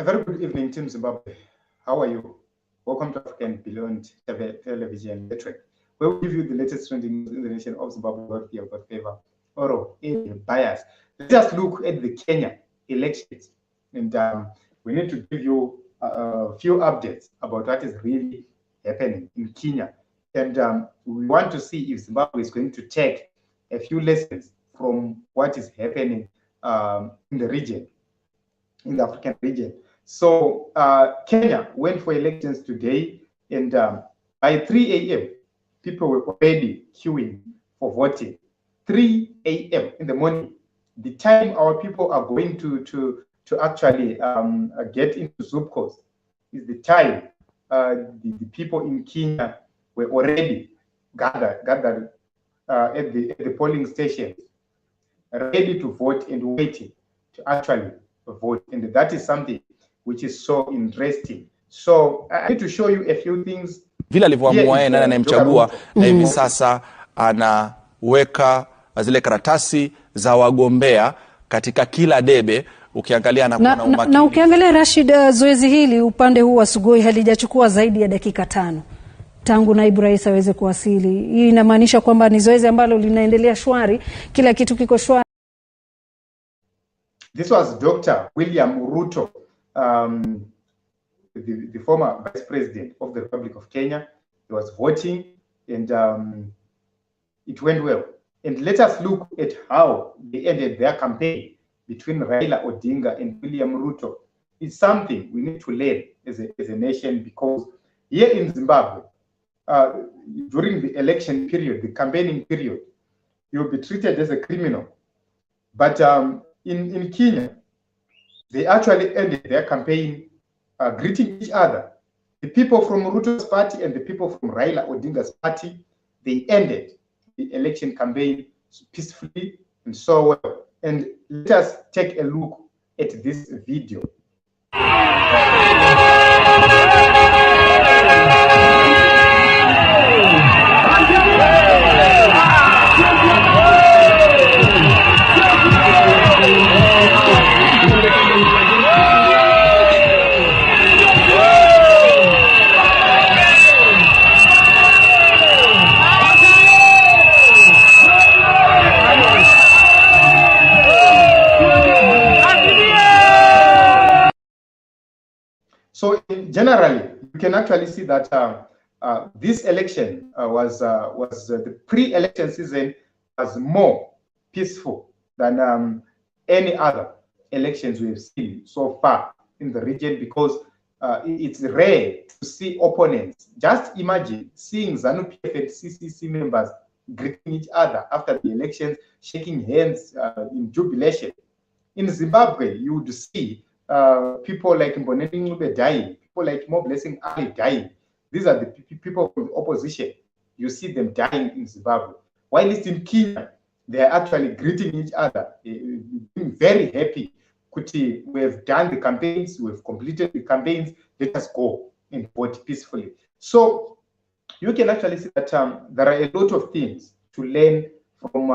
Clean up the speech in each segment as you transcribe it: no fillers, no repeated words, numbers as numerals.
A very good evening, Team Zimbabwe. How are you? Welcome to African Beyond Television Network, where we give you the latest trending news in the nation of Zimbabwe, God fear, God favor, or any bias. Let's just look at the Kenya elections, and we need to give you a few updates about what is really happening in Kenya. And we want to see if Zimbabwe is going to take a few lessons from what is happening in the region, in the African region. So Kenya went for elections today, and by 3 a.m., people were already queuing for voting. 3 a.m. in the morning, the time our people are going to actually get into Zupcos is the time the people in Kenya were already gathered at the polling stations, ready to vote and waiting to actually vote. And that is something which is so interesting. So I need to show you a few things. Vile alivyoamua yeye nani anayemchagua, na hivi sasa anaweka zile karatasi za wagombea katika kila debe. Ukiangalia na ukiangalia Rashid, zoezi hili upande huu wa Sugoi halijachukua zaidi ya dakika 5 tangu naibu rais aweze kuwasili. Hii inamaanisha kwamba ni zoezi ambalo linaendelea shwari, kila kitu kiko shwari. This was Dr. William Ruto, the former vice president of the Republic of Kenya. He was voting, and it went well. And let us look at how they ended their campaign between Raila Odinga and William Ruto. It's something we need to learn as a nation, because here in Zimbabwe, during the election period, the campaigning period, you'll be treated as a criminal. But in Kenya, they actually ended their campaign greeting each other. The people from Ruto's party and the people from Raila Odinga's party, they ended the election campaign peacefully and so well. And let us take a look at this video. So generally, you can actually see that this election was the pre-election season was more peaceful than any other elections we've seen so far in the region, because it's rare to see opponents. Just imagine seeing ZANU-PF and CCC members greeting each other after the elections, shaking hands in jubilation. In Zimbabwe, you would see people like Mboneni Ncube dying, people like Mo Blessing Ali dying. These are the people from the opposition. You see them dying in Zimbabwe. While it's in Kenya, they are actually greeting each other, being very happy. Kuti, we have done the campaigns, we have completed the campaigns, let us go and vote peacefully. So you can actually see that there are a lot of things to learn from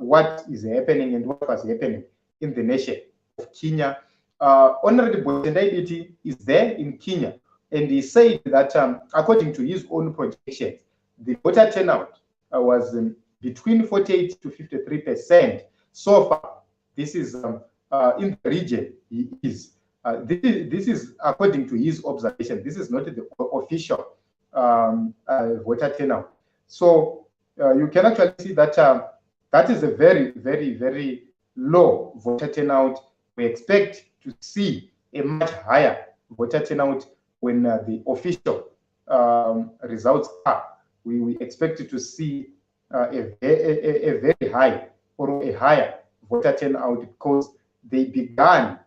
what is happening and what was happening in the nation of Kenya. Honorable Tendai is there in Kenya, and he said that according to his own projections, the voter turnout was between 48 to 53% so far. This is in the region he is. This is according to his observation. This is not the official voter turnout. So you can actually see that that is a very, very, very low voter turnout. We expect to see a much higher voter turnout when the official results are. We expect to see a very high or a higher voter turnout, because they began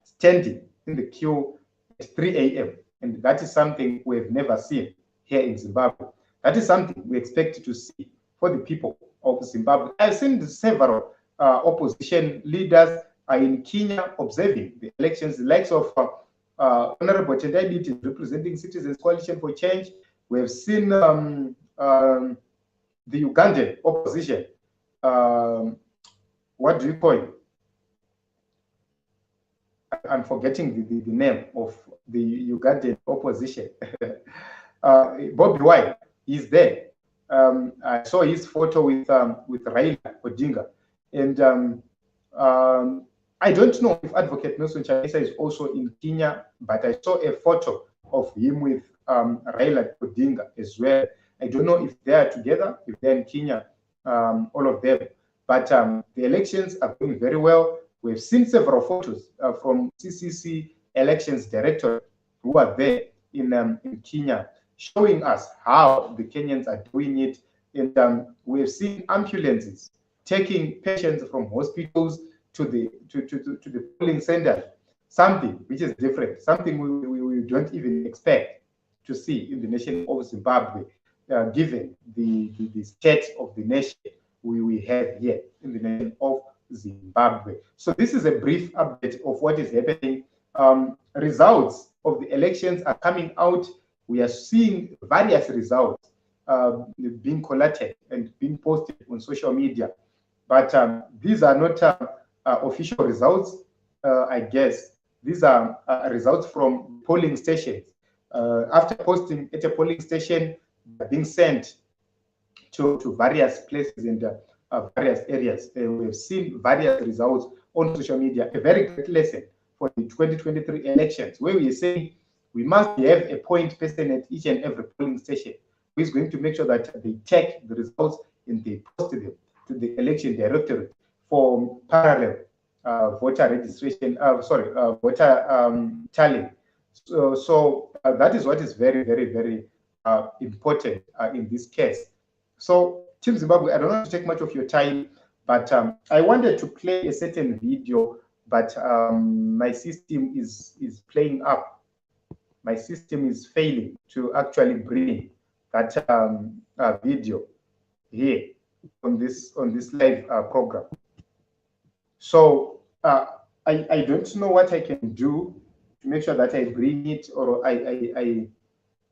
standing in the queue at 3 a.m. And that is something we've never seen here in Zimbabwe. That is something we expect to see for the people of Zimbabwe. I've seen several opposition leaders are in Kenya observing the elections, the likes of Honorable Tendai representing Citizens Coalition for Change. We have seen the Ugandan opposition. What do you call it? I'm forgetting the name of the Ugandan opposition. Bobby Wine is there. I saw his photo with Raila Odinga, and I don't know if Advocate Nelson Chamisa is also in Kenya, but I saw a photo of him with Raila Odinga as well. I don't know if they are together, if they're in Kenya, all of them. But the elections are going very well. We've seen several photos from CCC Elections Directorate who are there in Kenya, showing us how the Kenyans are doing it. And we've seen ambulances taking patients from hospitals to the polling centers, something which is different, something we don't even expect to see in the nation of Zimbabwe, given the state of the nation we have here in the nation of Zimbabwe. So this is a brief update of what is happening. Results of the elections are coming out. We are seeing various results being collated and being posted on social media. But these are not official results, I guess. These are results from polling stations. After posting at a polling station, being sent to various places in the various areas. We've seen various results on social media. A very great lesson for the 2023 elections, where we are saying we must have a point person at each and every polling station who is going to make sure that they take the results and they post them to the election directorate for parallel voter registration, voter tallying. So that is what is very, very, very important in this case. So Team Zimbabwe, I don't want to take much of your time, but I wanted to play a certain video, but my system is playing up. My system is failing to actually bring that video here on this live program. So I don't know what I can do to make sure that I bring it, or I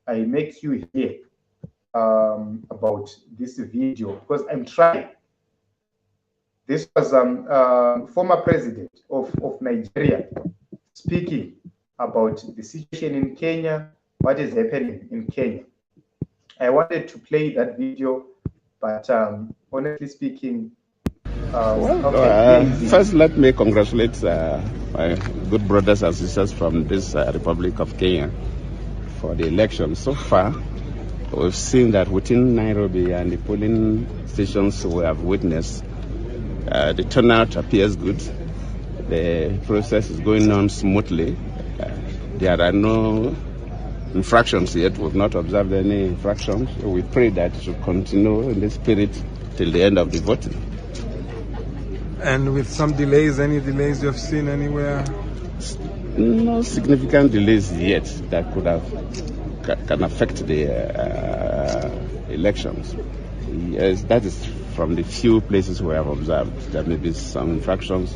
make you hear about this video, because I'm trying. This was former president of Nigeria speaking about the situation in Kenya, what is happening in Kenya. I wanted to play that video, but honestly speaking, first let me congratulate my good brothers and sisters from this Republic of Kenya for the election. So far, we've seen that within Nairobi and the polling stations we have witnessed, the turnout appears good. The process is going on smoothly. There are no infractions yet. We've not observed any infractions. So we pray that it should continue in this spirit till the end of the voting. And with some delays, any delays you've seen anywhere? No significant delays yet that can affect the elections. Yes, that is from the few places we have observed. There may be some infractions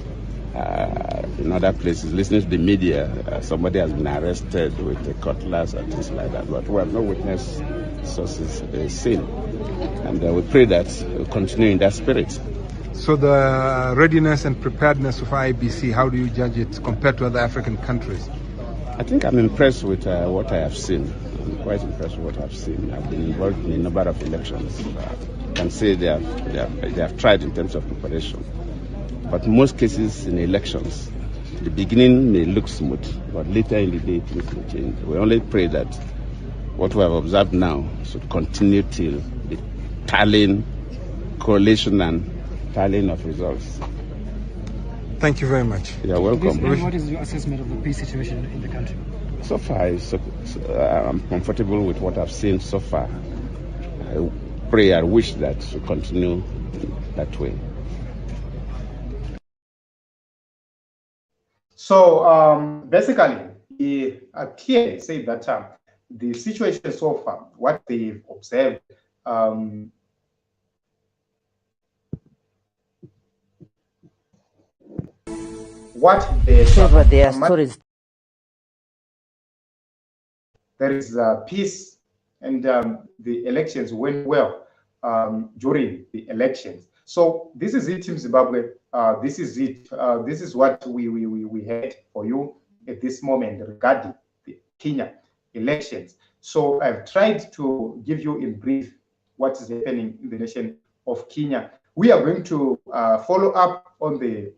in other places. Listening to the media, somebody has been arrested with a cutlass and things like that, but we have no witness sources seen. And we pray that we'll continue in that spirit. So the readiness and preparedness of IEBC, how do you judge it compared to other African countries? I think I'm impressed with what I have seen. I'm quite impressed with what I've seen. I've been involved in a number of elections. I can say they have tried in terms of preparation. But most cases in elections, the beginning may look smooth, but later in the day things may change. We only pray that what we have observed now should continue till the tallying, correlation and tallying of results. Thank you very much. You're welcome. What is your assessment of the peace situation in the country? So far, I'm comfortable with what I've seen so far. I pray, I wish that to continue that way. So basically, he clearly said that the situation so far, what they've observed, their stories. There is peace, and the elections went well during the elections. So this is it, Team Zimbabwe. This is it. This is what we had for you at this moment regarding the Kenya elections. So I've tried to give you in brief what is happening in the nation of Kenya. We are going to follow up on the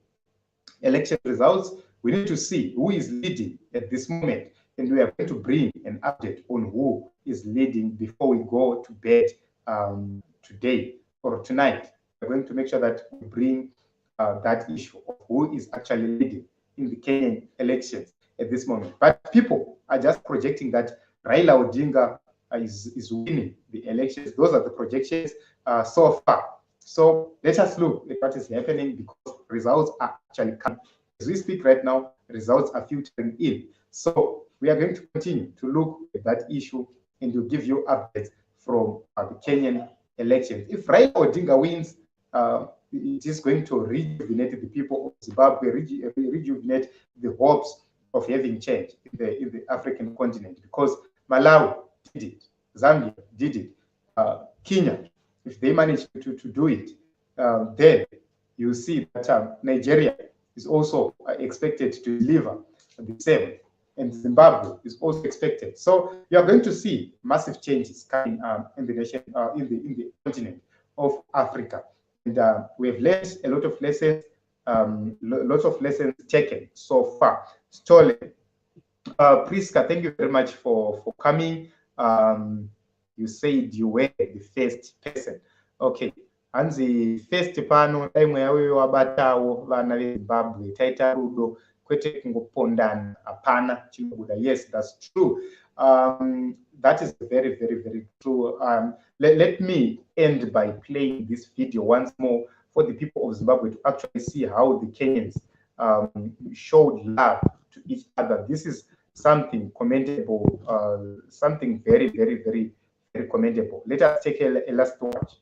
election results. We need to see who is leading at this moment, and we are going to bring an update on who is leading before we go to bed today or tonight. We're going to make sure that we bring that issue of who is actually leading in the Kenyan elections at this moment. But people are just projecting that Raila Odinga is winning the elections. Those are the projections so far. So let us look at what is happening, because results are actually coming. As we speak right now, results are filtering in. So we are going to continue to look at that issue and to give you updates from the Kenyan elections. If Raila Odinga wins, it is going to rejuvenate the people of Zimbabwe, rejuvenate the hopes of having change in the African continent, because Malawi did it, Zambia did it, Kenya, if they manage to do it, then you see that Nigeria is also expected to deliver the same, and Zimbabwe is also expected. So you are going to see massive changes coming in the nation, in the continent of Africa, and we have learned a lot of lessons, lots of lessons taken so far. Stolen, Priska, thank you very much for coming. You said you were the first person. Okay. Hanzi first pano time yawe wabatawo vana veZimbabwe taita rudo kwete kungopondana hapana chinobuda. Yes, that's true. That is very, very, very true. Let me end by playing this video once more for the people of Zimbabwe to actually see how the Kenyans showed love to each other. This is something commendable, something very, very, very, very commendable. Let us take a last watch.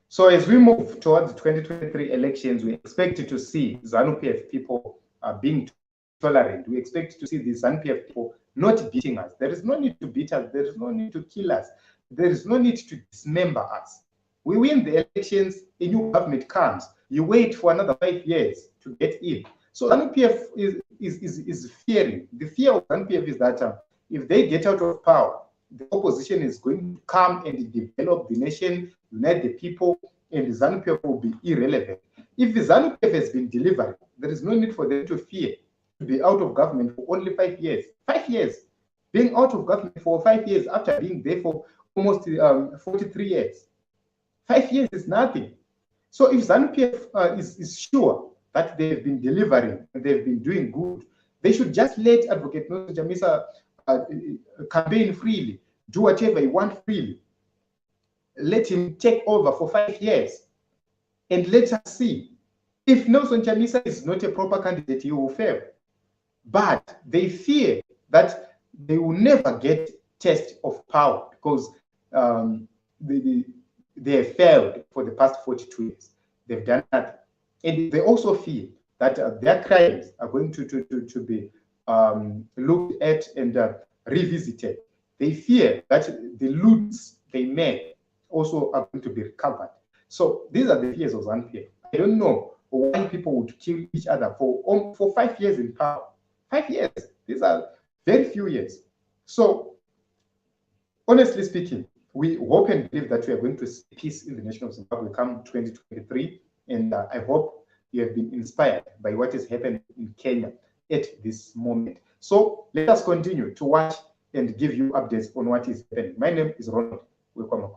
So as we move towards the 2023 elections, we expect to see ZANU-PF people being tolerant. We expect to see the ZANU-PF people not beating us. There is no need to beat us. There is no need to kill us. There is no need to dismember us. We win the elections, a new government comes. You wait for another 5 years to get in. So ZANU-PF is fearing. The fear of ZANU-PF is that if they get out of power, the opposition is going to come and develop the nation, unite the people, and the ZANU-PF will be irrelevant. If the ZANU-PF has been delivering, there is no need for them to fear to be out of government for only 5 years. 5 years. Being out of government for 5 years after being there for almost 43 years. 5 years is nothing. So if ZANU-PF is sure that they've been delivering and they've been doing good, they should just let Advocate Chamisa campaign freely, do whatever he wants freely. Let him take over for 5 years, and let us see. If Nelson Chamisa is not a proper candidate, he will fail. But they fear that they will never get taste of power because they have failed for the past 42 years. They've done that. And they also fear that their crimes are going to be looked at and revisited. They fear that the loots they made also are going to be recovered. So these are the fears of ZANU-PF. I don't know why people would kill each other for 5 years in power. 5 years. These are very few years. So honestly speaking, we hope and believe that we are going to see peace in the nation of Zimbabwe come 2023. And I hope you have been inspired by what is happening in Kenya at this moment. So let us continue to watch and give you updates on what is happening. My name is Ronald. Welcome.